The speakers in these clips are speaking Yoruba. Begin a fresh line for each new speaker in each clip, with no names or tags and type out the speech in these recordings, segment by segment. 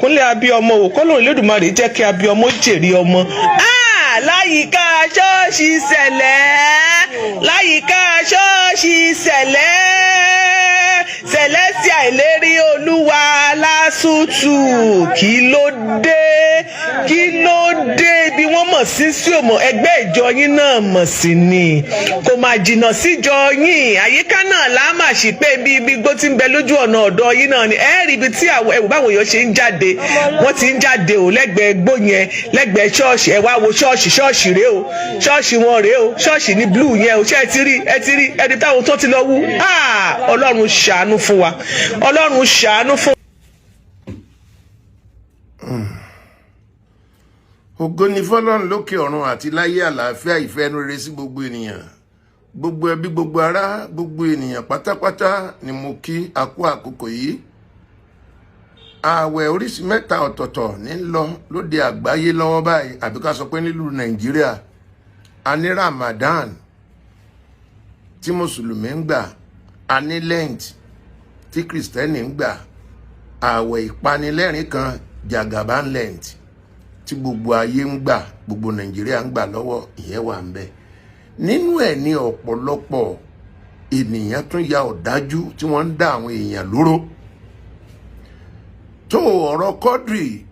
kúnlẹ̀ abíọmọ ò kọ́lọ́run Elédùmarè jẹ́ kí abíọmọ jèrè ọmọ. Láyìíká ṣọ́ọ̀ṣì Sẹ̀lẹ̀, láyìíká ṣọ́ọ̀ṣì Sẹ̀lẹ̀, Celestia ìlérí Olúwa lásùtù. Kí ló dé bí wọ́n mọ̀ sí òmò ẹgbẹ́ ìjọ yín náà mọ̀ sí ni kò máa jìnnà síjọ yín, àyíká náà láàmà sí pé bí igbó tí ń bẹ lójú ọ̀nà ọ̀dọ̀ yín náà ni ẹ rí ibi tí ẹ̀wù báwọn èèyàn ṣe ń jáde, wọ́n ti ń jáde ò lẹ́gbẹ̀ẹ́ igbó yẹn, lẹ́gbẹ̀ẹ́ ṣọ́ọ̀ṣì. ẹ wá wo ṣọ́ọ̀ṣì rèé o, ṣọ́ọ̀ṣì wọn rèé o, ṣọ́ọ̀ṣì ní blue yẹn o, ṣé ẹ ti rí ẹni táwọn tó ti lọ wú. Ọlọ́run ṣàánú fún wa, Ọlọ́run ṣàánú fún.
Ògo ni fọ́lọ́run lókè ọ̀run àti láyé àlàáfíà ìfẹ́ ẹnu rere sí gbogbo ènìyàn, gbogbo ẹbí, gbogbo ará, gbogbo ènìyàn pátápátá ni mo kí a kú àkókò yìí. Ààwẹ̀ oríṣi mẹ́ta ọ̀tọ̀ọ̀tọ̀ ní lọ lóde àgbáyé lọ́wọ́ báyìí, àbí ká sọ pé nílùú Nàìjíríà. A ní Ramadan tí mùsùlùmí ń gbà, a ní Lent tí kìrìsìtẹ́nì ń gbà, ààwẹ̀ ìpanilẹ́rìn kan Jagaban Lent tí gbogbo ayé ń gbà, gbogbo Nàìjíríà ń gbà lọ́wọ́, ìyẹn wà ń bẹ. Nínú ẹ̀ ní ọ̀pọ̀lọpọ̀ ènìyàn tún ya ọ̀dájú tí wọ́n ń dá àwọn èèyàn lóró. Tó ọ̀rọ̀ Quadri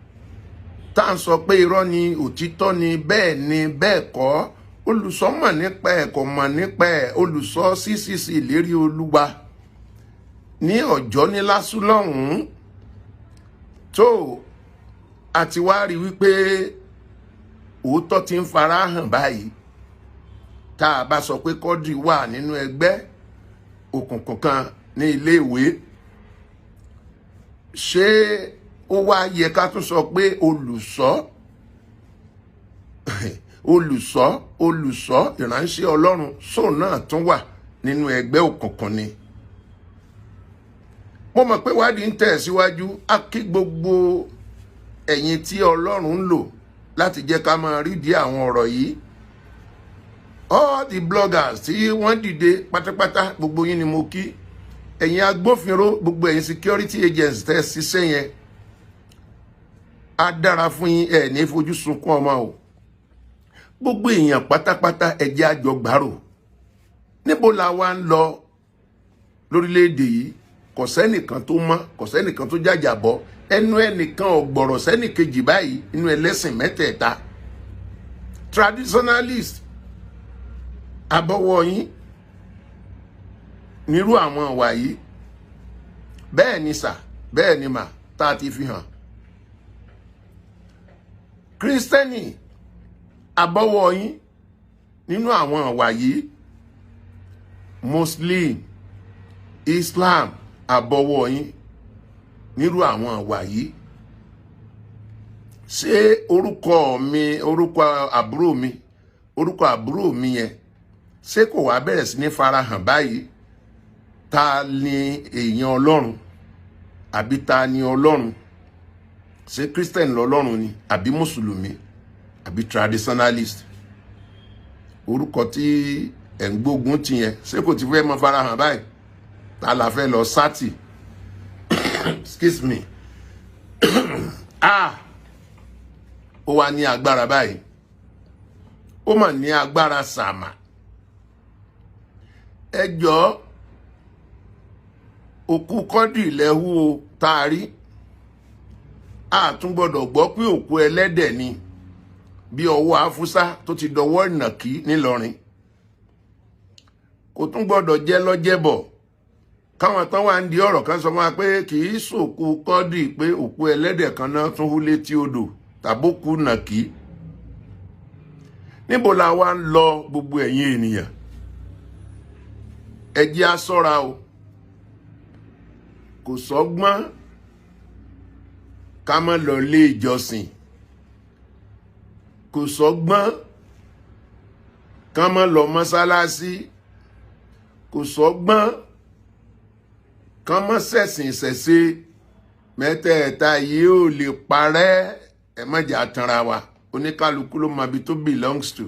tá à ń sọ pé irọ́ ni òtítọ́ ni bẹ́ẹ̀ kọ́, olùsọ mọ̀ nípa ẹ̀ kò mọ̀ nípa ẹ̀, olùsọ CCC ìlérí Olúwa ní Ọ̀jọ́ ní Lásù lọ́hùn-ún. Tó àti wá rí wípé òótọ́ ti ń fara hàn báyìí. Tá a bá sọ pé Quadri wà nínú ẹgbẹ́ òkùnkùn kan ní ilé ìwé, ṣé ó wá yẹ ká tún sọ pé olùsọ ìránṣẹ́ Ọlọ́run sóun náà tún wà nínú ẹgbẹ́ òkùnkùn ni? Mo mọ̀ pé wádìí ń tẹ̀ síwájú. A kí gbogbo ẹ̀yin tí Ọlọ́run ń lò láti jẹ́ ká máa rídìí àwọn ọ̀rọ̀ yìí. All the bloggers tí wọ́n dìde pátápátá, gbogbo yín ni mo kí. Ẹ̀yin agbófinró, gbogbo ẹ̀yin security agents tẹ́ ṣiṣẹ́ yẹn, á dára fún yín, ẹ̀ ní fojú sunkún ọmọ o. Gbogbo èèyàn pátápátá ẹ jẹ́ a jọ gbárò. Níbo la wá ń lọ lórílẹ̀-èdè yìí? Kò sẹ́nìkan tó mọ́, kò sẹ́nìkan tó jàjàbọ́, ẹnu ẹnìkan ọ̀gbọ̀rọ̀ sẹ́nìkejì báyìí inú ẹlẹ́sìn mẹ́tẹ̀ẹ̀ta. Traditionalist abọ́wọ́ yín nírú àwọn ìwà yìí. Bẹ́ẹ̀ ni sà, bẹ́ẹ̀ ni mà, tá a ti fi hàn. Kristẹni abọ́wọ́ yín nínú àwọn ìwà yìí. Muslim, Islam abọ́wọ́ yín nírú àwọn ìwà yìí. Ṣé orúkọ àbúrò mi yẹn, ṣé kò wá bẹ̀rẹ̀ sí ní farahàn báyìí? Ta ni èèyàn Ọlọ́run? Àbí ta ni Ọlọ́run? Ṣé Christian lọ́lọ́run ni? Àbí Mùsùlùmí? Àbí traditionalist? Orúkọ tí ẹ̀ ń gbógun ti yẹn, ṣé kò ti fẹ́ mọ́ farahàn báyìí? Ta la fẹ́ lọ sátì? Excuse me. Ó wá ní agbára báyìí. Ó mà ní agbára sàmà. Ẹ jọ̀ọ́, òkú Quadri lẹ́hú o taari. A tún gbọ́dọ̀ gbọ́ pé òkú ẹlẹ́dẹ̀ ni bí ọwọ́ Afúsá tó ti dọwọ́ ìnàkí nílọrin. Kò tún gbọ́dọ̀ jẹ́ lọ́jẹ́bọ̀. Káwọn tán wá ń di ọ̀rọ̀ kan sọ máa pé kì í sòkú Quadri pé òkú ẹlẹ́dẹ̀ kan náà tún hú létí odò tàbókù nàkí. Níbo la wá ń lọ gbogbo ẹ̀yin ènìyàn? Ẹ jẹ́ á ṣọ́ra o. Kò sọ́gbọ́n ká má lọ lé ìjọsìn. Kò sọ́gbọ́n ká má lọ mọ́sálásí. Kò sọ́gbọ́n ká má ṣẹ̀sìn ṣẹ̀ṣe. Mẹ́tẹ̀ẹ̀ta yìí ò lè parẹ́. Ẹ má jẹ́ á tanra wa. Oníkálukú ló mọ ibi tó belongs to.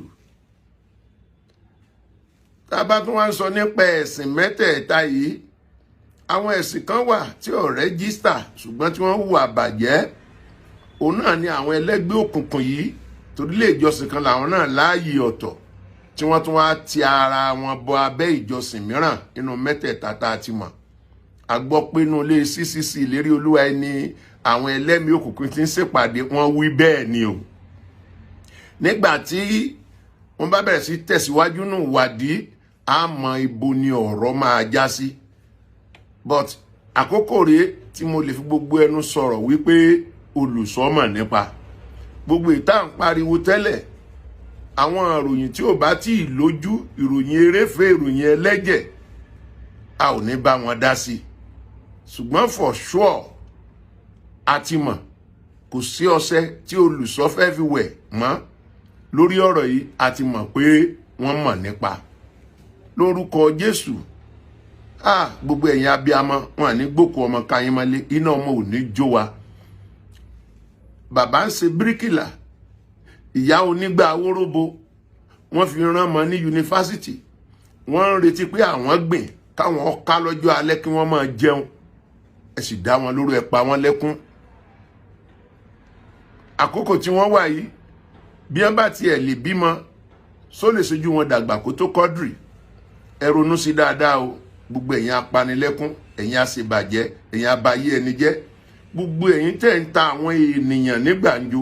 Tá bá tún wá ń sọ nípa ẹ̀sìn mẹ́tẹ̀ẹ̀ta yìí, àwọn ẹ̀sìn kan wà tí ò rẹ́gísítà ṣùgbọ́n tí wọ́n hùwà bàjẹ́ òun náà ni àwọn ẹlẹ́gbẹ́ òkùnkùn yìí torí ilé ìjọsìn kan làwọn náà láàyè ọ̀tọ̀ tí wọ́n tún wá ti ara wọn bọ abẹ́ ìjọsìn mìíràn nínú mẹ́tẹ̀ẹ̀ta tá a ti mọ̀. A gbọ́ pé inú ilé CCC ìlérí olúwa ẹni àwọn ẹlẹ́mìí òkùnkùn ti ń ṣèpàdé, wọ́n wí bẹ́ẹ̀ ni o. Nígbà tí wọ́n bá bẹ̀rẹ̀ sí tẹ̀síwájú nù wádìí, a mọ ibo ni ọ̀rọ̀ máa já sí. But àkókò rèé tí mo lè fi gbogbo ẹnu sọ̀rọ̀ wípé olùsọ́mọ̀ nípa gbogbo ìta ń pariwo tẹ́lẹ̀ àwọn ìròyìn tí ò bá tí ì lójú, ìròyìn eréfé, ìròyìn ẹlẹ́jẹ̀, a ò ní bá wọn dá sí. Ṣùgbọ́n for sure a ti mọ̀ kò sí ọṣẹ tí olùsọ fẹ́ fi wẹ̀ mọ́ lórí ọ̀rọ̀ yìí. A ti mọ̀ pé wọ́n mọ̀ nípa. Lórúkọ Jésù, gbogbo ẹ̀yin abiyamọ wọn ní gbòkú ọmọ káyín mọ́lé, iná ọmọ ò ní jó wa. Bàbá ń ṣe bíríkìlà, ìyá onígbà wóróbo, wọ́n fi rán mọ́ ní yunifásitì, wọ́n ń retí pé àwọn gbìn káwọn ká lọ́jọ́ alẹ́ kí wọ́n máa jẹun. Ẹ sì dá wọn lóró, ẹ pa wọ́n lẹ́kún. Àkókò tí wọ́n wà yìí, bí wọ́n bá tiẹ̀ lè bímọ, só lè ṣojú wọn dàgbà kó tó Quadri. Ẹ ronú sí dáadáa o, gbogbo ẹ̀yin apanilẹ́kún, ẹ̀yin aṣèbàjẹ́, ẹ̀yin abayé ẹni jẹ́, gbogbo ẹ̀yin tẹ́ ń ta àwọn ènìyàn ní gbàǹjo,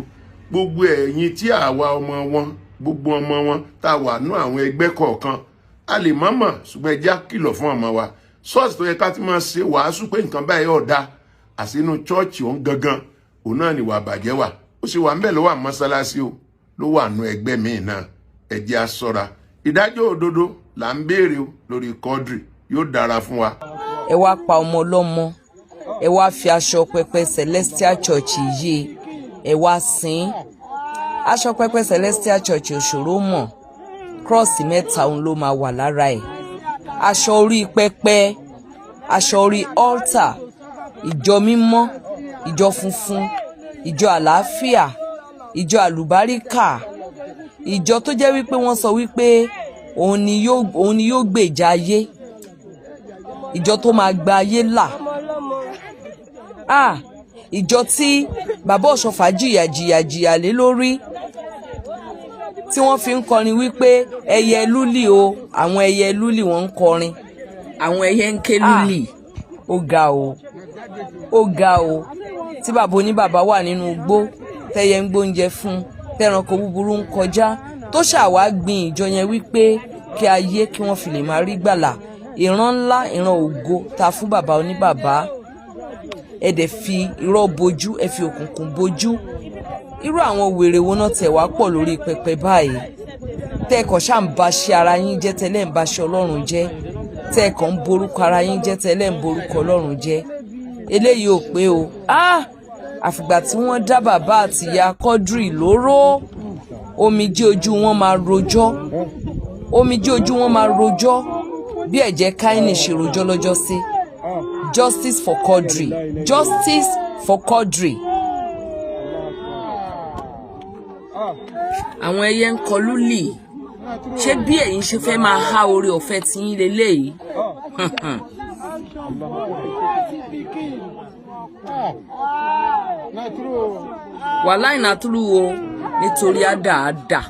gbogbo ẹ̀yin tí àwa ọmọ wọn, gbogbo ọmọ wọn tá a wà nú àwọn ẹgbẹ́ kọ̀ọ̀kan, a lè mọ̀mọ̀ ṣùgbọ́n ẹ jẹ́ kìlọ̀ fún ọmọ wa. Ṣọ́ọ̀ṣì tó yẹ ká ti máa ṣe wàásù pé nǹkan báyìí ọ̀dà, àsínú chọ́ọ̀chì òun gangan òun náà ni wà bàjẹ́ wà. Ó ṣe wà ń bẹ̀ ló wà mọ́sálásí o, ló wà nú ẹgbẹ́ míì náà. Ẹ jẹ́ a ṣọ́ra. Ìdájọ́ òdodo là ń béèrè o lórí Quadri, yóò dára fún wa.
Ẹ wá pa ọmọ ọlọ́mọ, ẹ wá fi aṣọ pẹpẹ Celestial Church yìí, ẹ wá sìn. Aṣọ pẹpẹ Celestial Church òṣòro mọ̀, cross mẹ́ta òun ló máa wà lára ẹ̀. Aṣọ orí pẹpẹ, aṣọ orí altar, ìjọ mímọ́, ìjọ funfun, ìjọ àlàáfíà, ìjọ àlùbáríkà, ìjọ tó jẹ́ wípé wọ́n sọ wípé òun ni yóò gbèjà ayé, ìjọ tó máa gba ayé là. Ìjọ tí bàbá Ọ̀ṣọ́fà jìyà lé lórí, tí wọ́n fi ń kọrin wípé ẹyẹ lúlì o, àwọn ẹyẹ lúlì wọ́n ń kọrin, àwọn ẹyẹ ń ké lúlì. Ó ga o, ó ga o. Tí bàbá oníbàbá wà nínú igbó, tẹyẹ ń gbóúnjẹ fún, tẹranko búburú ń kọjá, tó ṣàwá gbin ìjọ yẹn wípé kí ayé kí wọ́n fi lè máa rí gbàlà. Ìran ńlá, ìran ògo ta fún bàbá oníbàbá. Ẹ dẹ̀ fi irọ́ bojú, ẹ fi òkùnkùn bojú. Irú àwọn wèrè wo náà tẹ̀ wá pọ̀ lórí pẹpẹ báyìí. Tẹ́ẹ̀kọ̀ ṣáà ń ba ṣe ara yín jẹ́, tẹ́lẹ̀ ń ba ṣe Ọlọ́run jẹ́. Tẹ́ẹ̀kọ̀ ń borúkọ ara yín jẹ́, tẹ́lẹ̀ ń borúkọ Ọlọ́run jẹ́. Eléyìí ò pé o. Àfìgbà tí wọ́n dá bàbá àti ìyá Quadri lóró, omijé ojú wọn máa rojọ́. Omijé ojú wọn máa rojọ́ bí ẹ̀jẹ̀ Káínì ṣe rojọ́ lọ́jọ́ sí. Justice for Quadri, justice for Quadri. Àwọn ẹyẹ ń kọ lúlì. Ṣé bí ẹ̀yin ṣe fẹ́ máa há oore ọ̀fẹ́ tí yín leléyìí? Wàláì nàtúrú o, nítorí àdáàdà.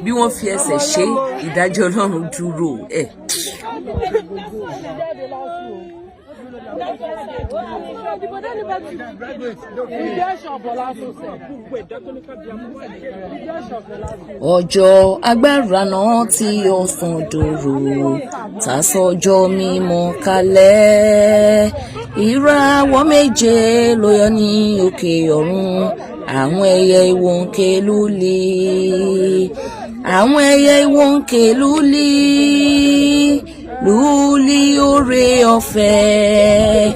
Bí wọ́n fi ẹsẹ̀ ṣe, ìdájọ́ Ọlọ́run dúró. Ọjọ́ agbára náà tí ọ̀sán dòrò, tàsọjọ́ mímọ́ kalẹ̀. Ìràwọ̀ méje ló yọ ní òkè ọ̀run, àwọn ẹyẹ ìwò ń ké lúlì. Àwọn ẹyẹ ìwò ń ké lúlì. Lúlì oore ọ̀fẹ́,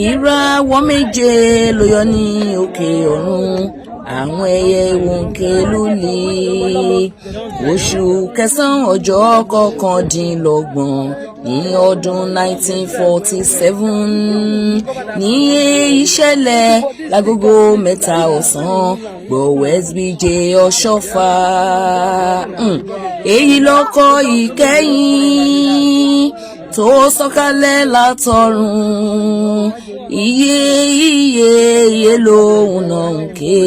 ìràwọ̀ méje ló yọ ní òkè ọ̀run, àwọn ẹyẹ wòǹkè lúlì oṣù kẹsàn-án ọjọ́ kọkàndínlọ́gbọ̀n ní ọdún 1947 ní ìṣẹ̀lẹ̀ lágogo 3 ọ̀sán gbọ̀wọ́ SBJ ọ̀ṣọ́fà èyí lọ́kọ́ ìkẹyìn tó sọ̀kalẹ̀ látọ̀run iye lòun náà ń ké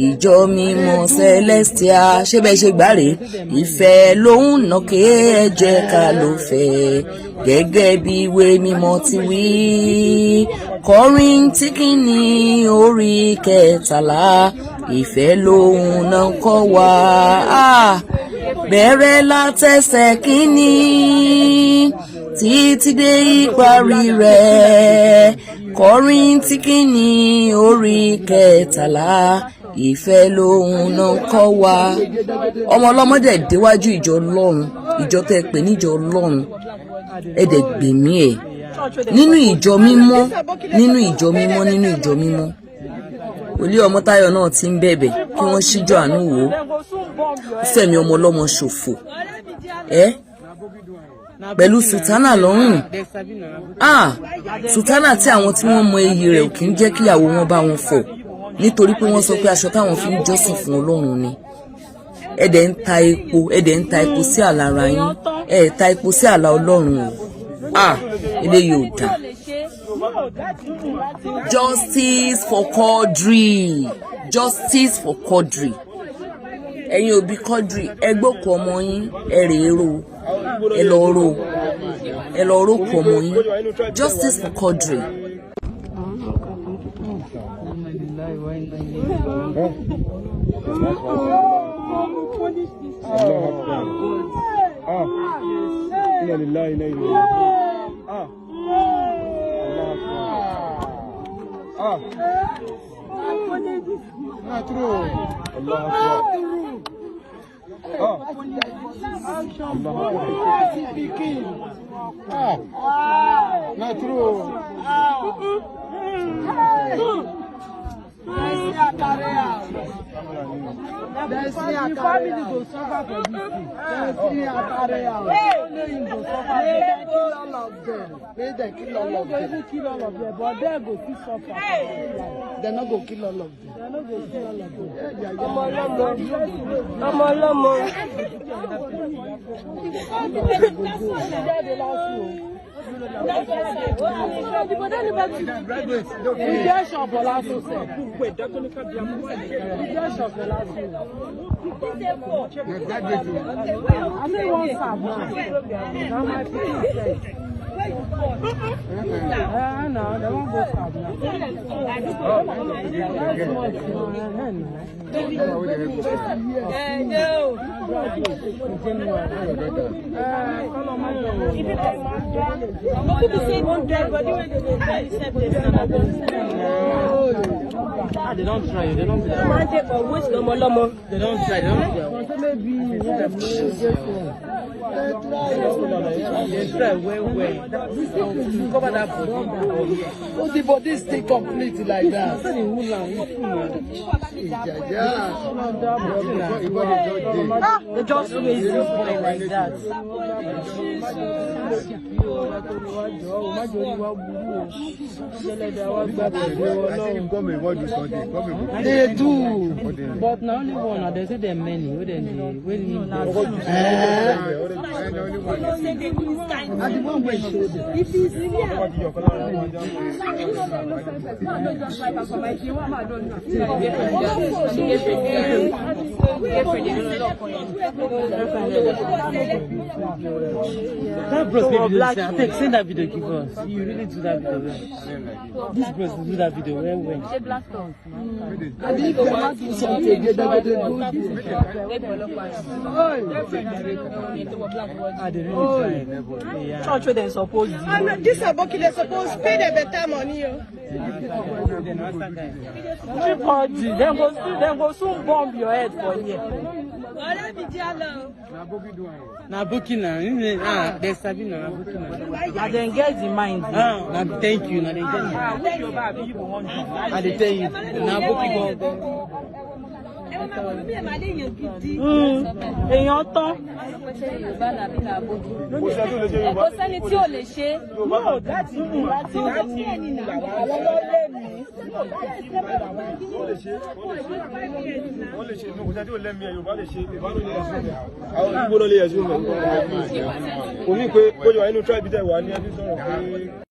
ìjọ mímọ́ celestia ṣé bẹ́ẹ̀ ṣe gbáre ìfẹ́ lòun náà ké ẹ jẹ́ ká ló fẹ́ gẹ́gẹ́ bí ìwé mímọ́ ti wí Kọ́ríńtì kìíní orí 13 ìfẹ́ lòun náà kọ́ wa bẹ̀rẹ̀ látẹsẹ̀ kìíní títí dé ìparí rẹ̀ Kọ́ríńtì kìíní orí 13 ìfẹ́ lòun náà kọ́ wa. ọmọ ọlọ́mọdé déwájú ìjọ Ọlọ́run ìjọ tẹ́ pè níjọ Ọlọ́run ẹ̀dẹ̀ gbèmí ẹ̀ nínú ìjọ mímọ́ Olú Ọmọ́táyọ̀ náà ti ń bẹ̀bẹ̀ kí wọ́n ṣíjú àánú wò ó fẹ̀mí ọmọ ọlọ́mọ ṣòfò pẹ̀lú sùtánà lọ́rùn sùtánà tí àwọn tí wọ́n mọ iyì rẹ̀ ò kì í jẹ́ kíyàwó wọn bá wọn fọ̀ nítorí pé wọ́n sọ pé aṣọ táwọn fi ń jọ́sìn fún Ọlọ́run ni ẹ̀dẹ̀ ń ta epo sí àlà ara yín ta epo sí àlà Ọlọ́run o eléyìí ò dá. Justice for Quadri ẹ̀yin òbí Quadri ẹ gbókò ọmọ yín ẹ rèé ro ẹ lọ ro kò ọmọ yín Justice for Quadri.
They kill all of them, but they go still suffer. They no go kill all of them. They no go kill all of no, they won't go far now. They don't try. They don't try. They don't try. They try well. Cover that body. Oh, the body stay complete like that. They just raise this boy like that. They do, but now only one. They say there are many. If he's that bros maybe I think send that video give us. You really do that video well. This bros do that video well. I think they have to do something. They don't do church where they supposed to.
This about they supposed to pay the better money.
Then go soon bomb your head for here. Na Burkina, they sabi na Burkina. I then get the mind. Thank you. Na they get. I tell you, na Burkina. èèyàn tán.
Kò sẹ́ni tí ò lè ṣe.
Kò ní pé ó yọ inú tribe tẹ̀ wá ní ẹbí sọ̀rọ̀ pé